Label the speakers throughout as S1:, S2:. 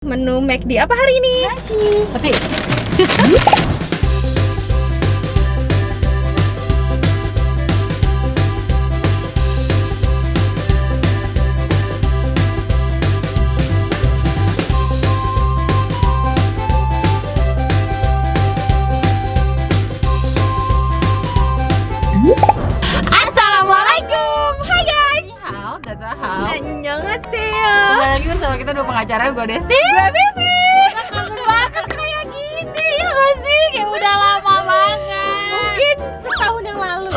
S1: Menu McD apa hari ini?
S2: Nasi. Tapi
S1: Assalamualaikum. Hai guys. Annyeonghaseyo.
S2: kembali lagi bersama kita dua pengacara, gue Desti,
S1: Gue Vivi.
S2: kangen banget kayak gini ya gak sih? Kayak udah lama banget.
S1: Mungkin setahun yang lalu.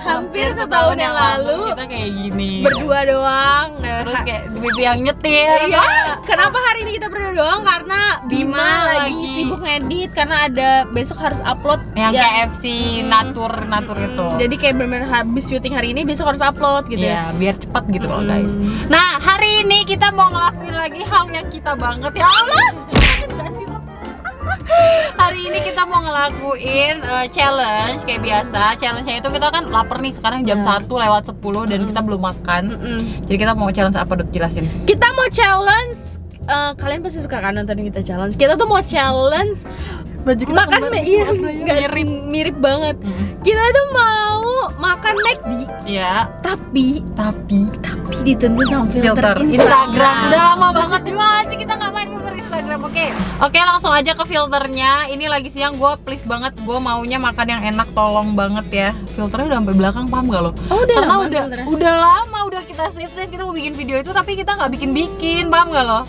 S1: Hampir setahun yang lalu.
S2: kita kayak gini.
S1: Berdua doang.
S2: Terus kayak Vivi yang nyetir.
S1: Iya. Kenapa hari ini kita berdua doang? Karena Bima lagi sibuk ngedit karena ada besok harus upload
S2: Yang
S1: ya.
S2: KFC natur itu.
S1: Jadi kayak bener-bener habis syuting hari ini besok harus upload gitu ya.
S2: Iya, biar cepat gitu loh guys. Nah, hari ini kita mau ngelakuin lagi hal yang kita banget ya Allah. Hari ini kita mau ngelakuin challenge kayak biasa. Challenge-nya itu kita kan lapar nih, sekarang jam 1:10 dan kita belum makan. Jadi kita mau challenge apa, Dok? Jelasin.
S1: Kita mau challenge, kalian pasti suka kan nonton kita challenge. Kita tuh mau challenge makan iya mirip banget. Kita tuh mau makan McD,
S2: Iya,
S1: tapi
S2: tapi
S1: dituntun sama filter
S2: Instagram. Udah lama banget juga sih kita nggak main filter Instagram. Oke, langsung aja ke filternya. Ini lagi siang, gue please banget, gue maunya makan yang enak, tolong banget ya. Filternya udah sampai belakang, paham gak lo?
S1: Oh, udah
S2: Karena
S1: lama
S2: udah
S1: filternya.
S2: udah lama udah kita save kita mau bikin video itu tapi kita nggak bikin, paham gak lo?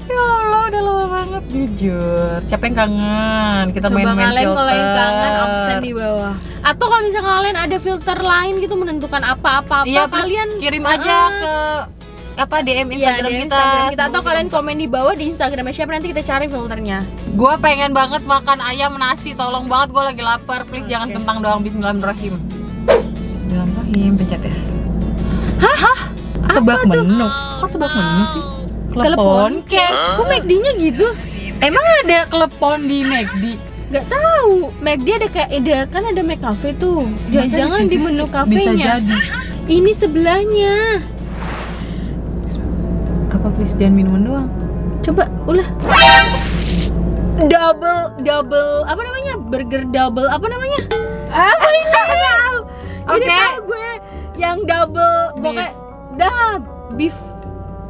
S2: Ya Allah, udah lama banget jujur. Siapa yang kangen? Kita
S1: Coba
S2: main-main
S1: kalian
S2: filter.
S1: kalau yang kangen absen di bawah. Atau kalau misalnya kalian ada filter lain gitu menentukan apa-apa,
S2: Iya,
S1: kalian
S2: kirim aja ke DM
S1: Iya,
S2: Instagram
S1: di
S2: kita.
S1: Instagram kita atau kalian komen di bawah di Instagramnya siapa, nanti kita cari filternya.
S2: Gue pengen banget makan ayam nasi, tolong banget, gue lagi lapar. Please jangan kentang doang. Bismillahirrahmanirrahim. Bismillahirrahmanirrahim, pencet ya. Hah? Tebak menu. Kok tebak menu sih? Klepon cake.
S1: Kok McD-nya gitu?
S2: Emang ada klepon di McD?
S1: Gak tahu. McD ada kayak kan ada McCafe tuh. Jangan-jangan
S2: Masa
S1: di menu
S2: bisa
S1: kafenya.
S2: jadi.
S1: Ini sebelahnya.
S2: Apa please jangan minuman doang.
S1: Coba ulah. Double apa namanya? Burger double apa namanya? Apa ini? Tahu. Ini
S2: Oke.
S1: tahu gue yang double pokoknya beef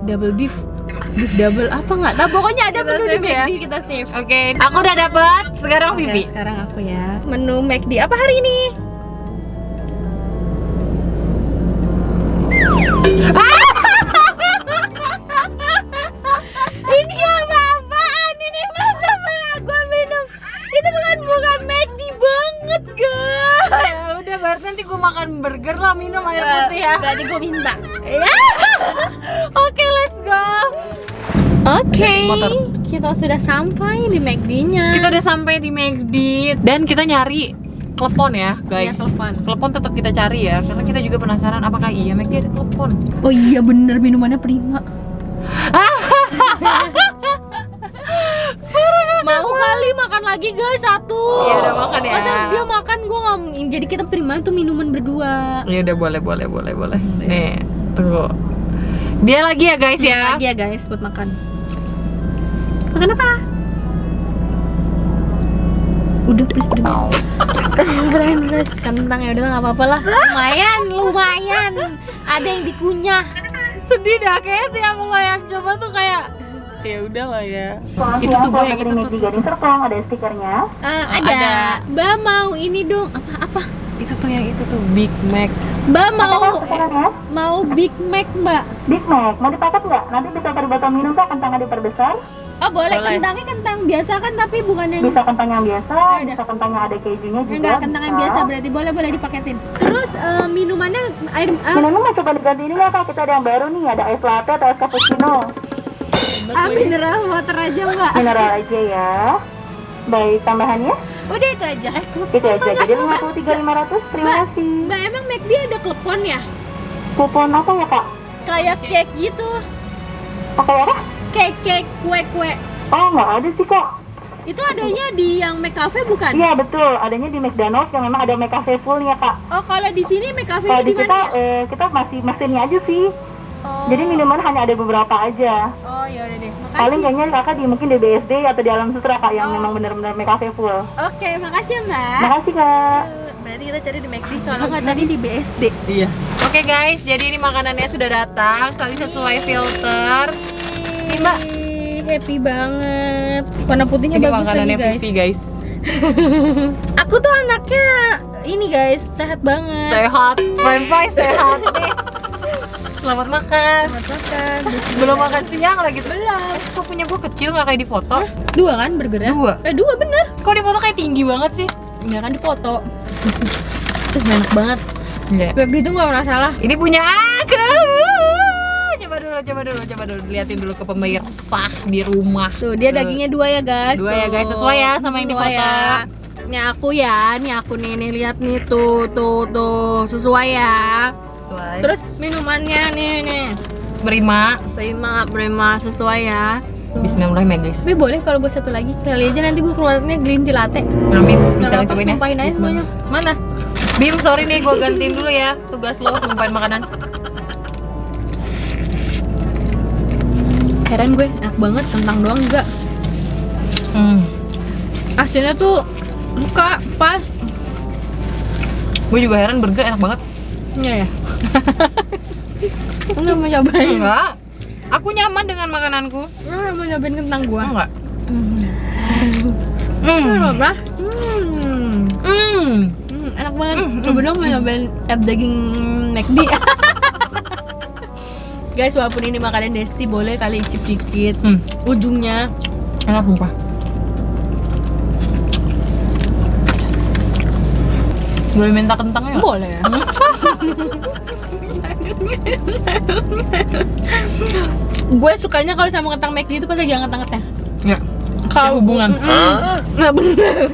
S1: double beef double apa nggak tahu, pokoknya ada
S2: Kita
S1: menu di
S2: save ya.
S1: McD, kita save.
S2: Oke, aku udah dapet. Sekarang
S1: Oke,
S2: Vivi.
S1: sekarang aku ya. Menu McD apa hari ini? Ini apa-apaan? Ini masa malah gua minum? Itu bukan McD banget, guys.
S2: Ya udah, berarti nanti gue makan burger lah, minum air putih ya.
S1: Berarti gua minta.
S2: Oke, let's go.
S1: Oke,
S2: Motor.
S1: kita sudah sampai di McD-nya.
S2: Kita udah sampai di McD dan kita nyari klepon ya, guys.
S1: Iya, klepon.
S2: Klepon tetap kita cari ya, karena kita juga penasaran apakah iya McD ada klepon.
S1: Oh iya bener, minumannya prima. Mau kali makan lagi guys, satu.
S2: Iya, udah makan ya.
S1: Masa dia makan, gue nggak. Jadi kita prima itu minuman berdua.
S2: Ya udah, boleh. Nih, tunggu. Dia lagi ya guys ya.
S1: Lagi ya guys buat makan. Makan apa? Udah please beres kentang ya udah nggak apa-apa lah. Lumayan. Ada yang dikunyah.
S2: Sedih dah kayaknya tiap lo yang coba tuh kayak ya udah lah ya. Itu tuh gue yang itu tuh.
S3: Ada stikernya.
S1: Ada. Mbak mau ini dong. Apa?
S2: Itu tuh yang itu tuh Big Mac.
S1: Mbak
S3: Stikernya
S1: mau Big Mac, Mbak.
S3: Big Mac. Mau dipaket nggak? Nanti bisa cari botol minum kok, kentangnya diperbesar.
S1: Oh boleh.
S2: Boleh.
S1: Kentangnya kentang biasa kan, tapi bukan yang
S3: Bisa kentang yang biasa,
S1: Ada.
S3: bisa kentang yang ada kejunya juga.
S1: enggak, kentang yang
S3: bisa.
S1: biasa, berarti boleh dipaketin. Terus minumannya air
S3: Minumnya mau coba diganti ini nggak kak? Kita ada yang baru nih, ada es latte atau es cappuccino.
S1: mineral water aja, Mbak.
S3: Mineral aja ya. Baik, tambahannya
S1: Udah itu aja.
S3: itu aja. Jadi 53.500. Terima kasih.
S1: Mbak, emang McD ada klepon ya?
S3: Kupon apa ya kak?
S1: Kayak cake gitu.
S3: Pakai apa?
S1: Cake, kue.
S3: Oh nggak ada sih kak.
S1: Itu adanya di yang McCafe bukan?
S3: Iya betul, adanya di McDonald's yang memang ada McCafe fullnya kak.
S1: Oh, kalau di sini McCafe
S3: Kalau
S1: di
S3: di
S1: mana
S3: kita
S1: ya?
S3: kita masih mesinnya aja sih. Jadi minuman hanya ada beberapa aja.
S1: Oh ya udah deh.
S3: Paling
S1: Makasih.
S3: kayaknya kakak di mungkin di BSD atau di Alam Sutra kak yang memang benar-benar McCafe full.
S1: Oke, makasih ya Mbak.
S3: Makasih kak.
S1: Berarti kita cari di McD kalau nggak tadi di BSD.
S2: Iya. Oke guys, jadi ini makanannya sudah datang. Tadi sesuai filter. Ini Mbak.
S1: Happy banget. Warna putihnya
S2: Ini
S1: bagus
S2: makanannya
S1: lagi guys.
S2: Vivi guys.
S1: Aku tuh anaknya ini guys, sehat banget.
S2: Sehat. French fries sehat nih. Selamat makan.
S1: Selamat makan.
S2: Belum makan siang lagi tuh. Belum. Kok punya gue kecil nggak kayak di foto?
S1: Dua kan burgernya?
S2: Dua.
S1: Dua bener.
S2: Kok di foto kayak tinggi banget sih?
S1: Ya kan di foto. Tuh enak banget.
S2: Iya.
S1: Burger itu nggak pernah salah.
S2: Ini punya aku. Coba dulu. Liatin dulu ke pemirsa di rumah.
S1: Tuh dia dagingnya dua ya guys.
S2: Dua ya,
S1: Tuh.
S2: guys. Sesuai ya sama yang di
S1: Sesuai
S2: foto.
S1: ya. Ini aku ya, nih lihat nih tuh sesuai ya.
S2: Sesuai.
S1: Terus minumannya nih.
S2: Prima
S1: Sesuai ya.
S2: Bismillahirrahmanirrahim ya guys.
S1: Tapi boleh kalau gue satu lagi. Kali aja nanti gue keluarnya green tea latte.
S2: Amin. Bisa
S1: Nggak
S2: cobain ya.
S1: apa-apa, numpahin aja semuanya. Mana?
S2: Bim, sorry nih gue gantiin dulu ya. Tugas lo numpain makanan.
S1: Heran gue, enak banget, kentang doang enggak. Asinnya tuh suka pas.
S2: Gue juga heran burger enak banget.
S1: Iya ya. Enggak mau nyobain.
S2: Enggak. Aku nyaman dengan makananku.
S1: Enggak mau nyobain kentang gua.
S2: Enggak.
S1: Apa? Enak banget. Coba dong mau nyobain daging McD. Guys, walaupun ini makanan Desti, boleh kali icip dikit. Ujungnya
S2: Enak sumpah. Boleh minta kentangnya nggak?
S1: boleh ya. Gue sukanya kalau sama kentang McD itu pas lagi anget-angetnya.
S2: Enggak. Kayak hubungan.
S1: Nggak bener.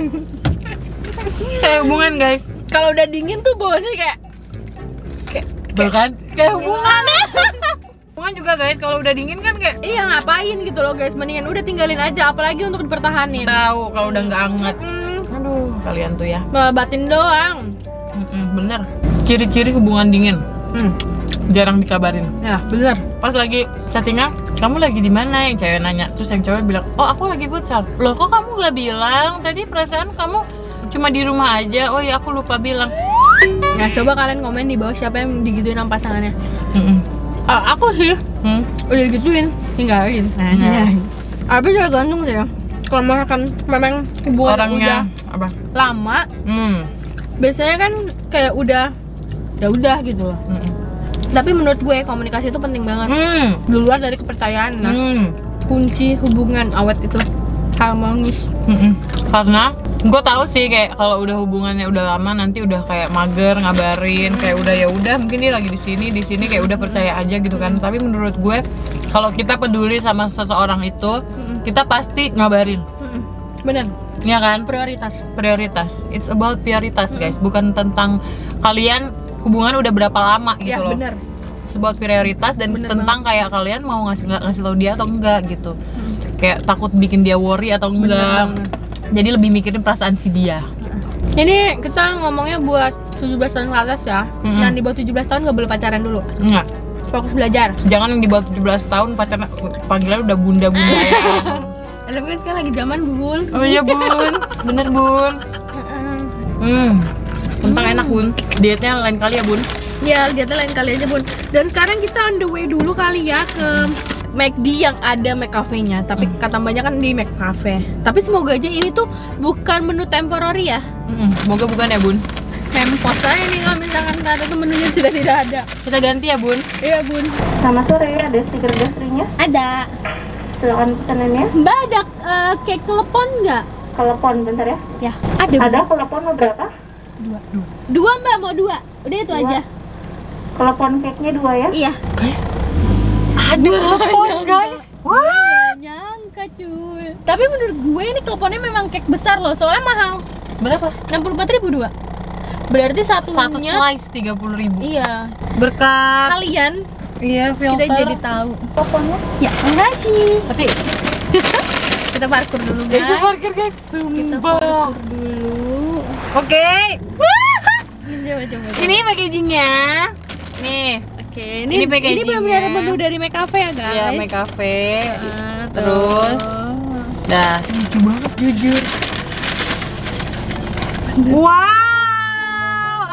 S2: Kayak hubungan guys.
S1: Kalau udah dingin tuh baunya kayak
S2: Bahkan kayak hubungan. Hubungan juga guys, kalau udah dingin kan kayak
S1: iya ngapain gitu loh guys, mendingan udah tinggalin aja, apalagi untuk dipertahanin.
S2: tahu kalau udah nggak anget. Aduh, kalian tuh ya.
S1: Batin doang.
S2: Bener. Ciri-ciri hubungan dingin. Jarang dikabarin.
S1: Ya bener.
S2: Pas lagi chattingan, kamu lagi di mana? Yang cewek nanya. Terus yang cewek bilang, oh aku lagi futsal. Loh kok kamu gak bilang? Tadi perasaan kamu cuma di rumah aja. Oh ya aku lupa bilang.
S1: Nah coba kalian komen di bawah siapa yang digituin sama pasangannya. Aku sih udah digituin, tinggalin. Tapi tergantung sih ya. Kalau misalkan memang hubungan
S2: Orangnya
S1: udah
S2: apa?
S1: lama, biasanya kan kayak udah ya udah gitu loh. Tapi menurut gue komunikasi itu penting banget. Di luar dari kepercayaan. Nah, kunci hubungan awet itu harmonis.
S2: Karena gue tahu sih kayak kalau udah hubungannya udah lama nanti udah kayak mager ngabarin kayak udah ya udah mungkin dia lagi di sini kayak udah percaya aja gitu kan. Tapi menurut gue kalau kita peduli sama seseorang itu kita pasti ngabarin.
S1: Bener.
S2: Ya kan?
S1: Prioritas.
S2: It's about prioritas guys, bukan tentang kalian hubungan udah berapa lama gitu
S1: Ya
S2: loh.
S1: bener.
S2: Sebuah prioritas dan
S1: Bener
S2: tentang kayak kalian mau ngasih tahu dia atau enggak gitu. Kayak takut bikin dia worry atau enggak. Jadi lebih mikirin perasaan si dia.
S1: Ini kita ngomongnya buat 17 tahun ke atas ya. Yang di bawah 17 tahun gak boleh pacaran dulu.
S2: Enggak.
S1: Fokus belajar.
S2: Jangan yang di bawah 17 tahun pacaran panggilan udah bunda-bunda ya.
S1: Tapi kan sekarang lagi zaman Bun.
S2: Oh iya Bun. Bener Bun. Kentang enak Bun. Dietnya lain kali ya Bun.
S1: Ya, lihatnya lain kali aja Bun. Dan sekarang kita on the way dulu kali ya ke McD yang ada McCafe-nya. Tapi kata banyak kan di McCafe. Tapi semoga aja ini tuh bukan menu temporary ya.
S2: Semoga bukan ya Bun.
S1: Mempos aja nih kalau misalkan ternyata tuh menunya sudah tidak ada.
S2: Kita ganti ya Bun.
S1: Iya Bun.
S3: Selamat sore, ada stiker gastrinya.
S1: Ada.
S3: Silakan pesanannya.
S1: Mbak ada cake telepon nggak?
S3: Telepon bentar ya.
S1: Ya, ada.
S3: Ada telepon mau berapa?
S1: Dua Mbak, mau dua. Udah itu aja.
S3: Telepon cake-nya 2 ya.
S1: Iya.
S2: Guys. Ada telepon guys.
S1: Wah, nyangka cuy. Tapi menurut gue ini teleponnya memang cake besar loh, soalnya mahal.
S2: Berapa?
S1: 64.000 dua. Berarti
S2: Satu
S1: satunya
S2: slice 30.000.
S1: iya.
S2: Berkat
S1: Kalian
S2: iya filter.
S1: kita jadi tahu.
S3: Teleponnya.
S1: Ya, makasih.
S2: Tapi
S1: Kita parkur dulu guys.
S2: Kita parkir guys.
S1: Kita
S2: Sumpah.
S1: parkur dulu.
S2: Oke.
S1: Coba.
S2: Ini packagingnya. Nih.
S1: Oke,
S2: Ini
S1: ini
S2: packagingnya.
S1: benar-benar menu dari McCafe ya guys.
S2: Iya, McCafe.
S1: Terus
S2: Terus dah, lucu banget jujur. Wow,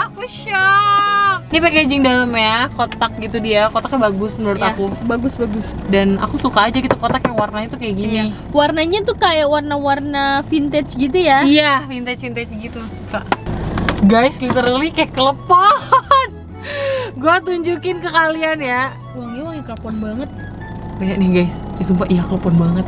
S2: aku shock. Ini packaging dalamnya, kotak gitu dia. Kotaknya bagus menurut
S1: ya,
S2: aku.
S1: bagus.
S2: Dan aku suka aja gitu kotak yang warnanya tuh kayak gini.
S1: Iya. Warnanya tuh kayak warna-warna vintage gitu ya.
S2: Iya, vintage gitu, suka. Guys, literally kayak klepon. Gua tunjukin ke kalian ya.
S1: Wangi klepon banget.
S2: Lihat nih guys, sumpah iya klepon banget.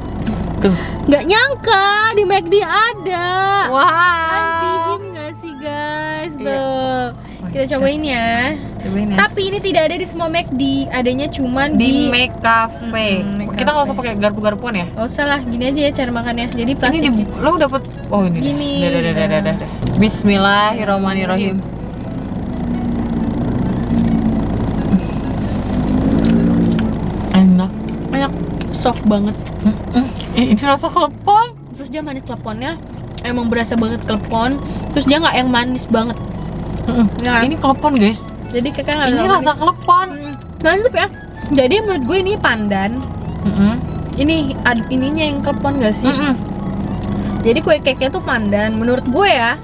S2: Tuh.
S1: Nggak nyangka di McD ada.
S2: Wow.
S1: Antihim nggak sih guys?
S2: Iya.
S1: Tuh. Kita cobain ya.
S2: Cobain ya.
S1: Tapi ini tidak ada di semua McD, adanya cuman
S2: Di
S1: di
S2: McCafe.
S1: McCafe.
S2: Kita nggak usah pakai garpu-garpuan ya.
S1: Nggak usah lah, gini aja ya cara makannya. Jadi plastik.
S2: Ini lo dapet, oh ini.
S1: Gini.
S2: Dah. Bismillahirrahmanirrahim. Enak.
S1: Banyak soft banget.
S2: Ini rasa klepon.
S1: Terus dia manis kleponnya, emang berasa banget klepon. Terus dia nggak yang manis banget. Ya kan?
S2: Ini klepon guys.
S1: Jadi kakak nggak
S2: Ini
S1: terlalu
S2: rasa
S1: manis.
S2: klepon.
S1: Mantap ya. Jadi menurut gue ini pandan. Ini ininya yang klepon gak sih? Jadi kue cake-nya tuh pandan menurut gue ya.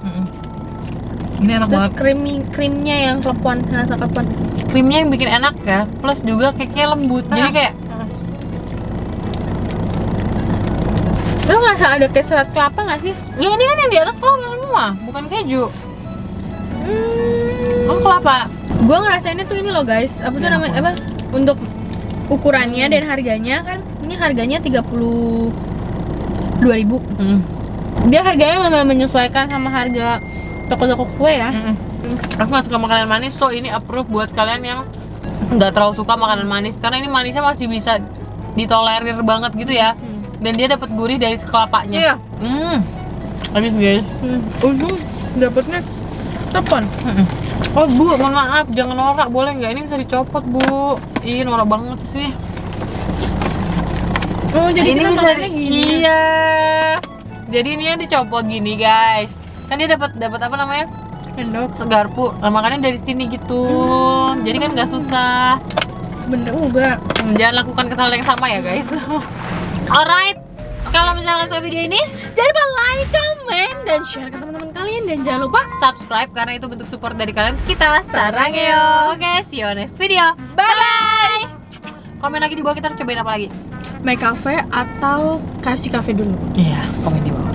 S2: Ini enak
S1: Terus
S2: banget.
S1: krimnya yang klepon, rasa klepon.
S2: Krimnya yang bikin enak ya. Plus juga cake-nya lembut. Jadi kayak
S1: Lo ngerasa ada kayak serat kelapa gak sih?
S2: ya ini kan yang di atas kelapa semua, bukan keju. Oh kelapa.
S1: Gue ngerasainnya tuh ini loh guys. Apa tuh
S2: Ya,
S1: namanya? Apa? Untuk ukurannya dan harganya kan ini harganya 32.000. Dia harganya memang menyesuaikan sama harga toko-toko kue ya.
S2: Aku gak suka makanan manis, so ini approve buat kalian yang nggak terlalu suka makanan manis karena ini manisnya masih bisa ditolerir banget gitu ya. Dan dia dapat gurih dari kelapanya.
S1: Iya.
S2: Habis guys.
S1: Ujung dapetnya klepon.
S2: Oh bu, mohon maaf, jangan norak boleh nggak? Ini bisa dicopot bu. Ih norak banget sih.
S1: Oh jadi
S2: ini
S1: kita
S2: bisa
S1: makannya gini.
S2: Iya. Jadi ini yang dicopot gini guys. Kan dia dapat apa namanya?
S1: Sendok.
S2: Segarpu. Nah, makannya dari sini gitu. Jadi kan nggak susah.
S1: Bener juga.
S2: Jangan lakukan kesalahan yang sama ya guys. Alright. Kalau misalnya suka video ini,
S1: Jangan lupa like, comment, dan share ke teman-teman kalian. Dan jangan lupa
S2: subscribe karena itu bentuk support dari kalian. Kita sarangyo. Oke, see you next video. Bye. Komen lagi di bawah kita harus cobain apa lagi.
S1: McCafe atau KFC Cafe dulu.
S2: Iya, komen di bawah.